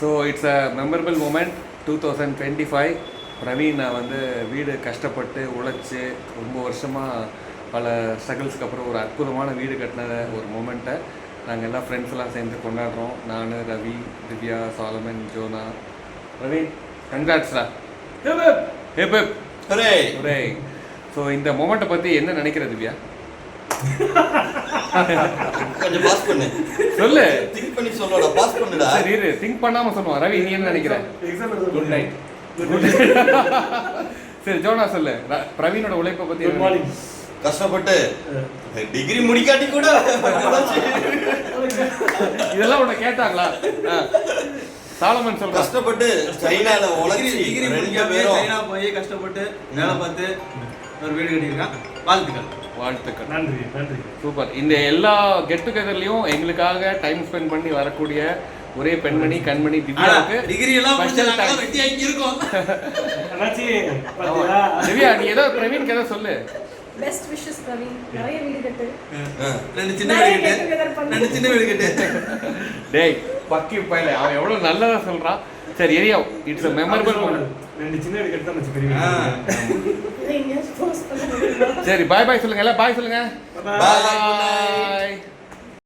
So it's a memorable moment 2025. Praveen நான் வந்து வீடு கஷ்டப்பட்டு உழைச்சி ரொம்ப வருஷமாக பல ஸ்ட்ரகிள்ஸ்க்கு அப்புறம் ஒரு அற்புதமான வீடு கட்டின ஒரு மூமெண்ட்டை நாங்கள் எல்லாம் ஃப்ரெண்ட்ஸ் எல்லாம் சேர்ந்து கொண்டாடுறோம். நான், ரவி, திவ்யா, சாலமன், ஜோனா. பிரவீன் கங்க்ராட்ஸ்டா. Hip hip hooray hooray. So இந்த மூமெண்ட்டை பற்றி என்ன நினைக்கிற திவ்யா? கொஞ்சம் பாஸ் பண்ணு. சொல்லு. திங்க் பண்ணி சொல்லடா. பாஸ் பண்ணுடா. சரி இரு, திங்க் பண்ணாம சொல்லுவான். ரவி நீ என்ன நினைக்கிற? Good night. சரி ஜோனா சொல்லு. பிரவீனோட உழைப்பை பத்தி. Good morning. கஷ்டப்பட்டு டிகிரி முடிக்காட்டி கூட இதெல்லாம் உன்னை கேட்டாங்களா? சாலமன் சொல்ற. கஷ்டப்பட்டு சைனால உழைச்சி டிகிரி முடிக்காம சைனா போய் கஷ்டப்பட்டு வேலை பார்த்து ஒரு வீடு கட்டியிருக்கான். வாழ்த்துக்கள். நன்றி நன்றி. சூப்பர். இந்த எல்லா கெட் டுகெதர்லயும் எங்களுக்காக டைம் ஸ்பெண்ட் பண்ணி வரக்கூடிய ஒரே பெண்மணி கண்மணி திவ்யாவுக்கு டிகிரி எல்லாம் முடிச்சாங்க வெட்டியா இங்க இருக்கோம். அண்ணாச்சி திவ்யா நீ ஏதோ பிரவீனுக்கு ஏதோ சொல்லு. Best wishes Praveen. நிறைய வீடு கட்டு. ரெண்டு சின்ன வீடு கட்டு. டேய் பக்கி பையல அவன் எவ்வளவு நல்லதா சொல்றான். சரி area it's a memorable moment. ரெண்டு சின்ன வீடு கட்டு தான் பெரிய. இதை எங்கேயாச்சும் போஸ்ட் பண்ண முடியுமா? சரி பாய் பாய் சொல்லுங்க. எல்லாம் பாய் சொல்லுங்க. பாய்.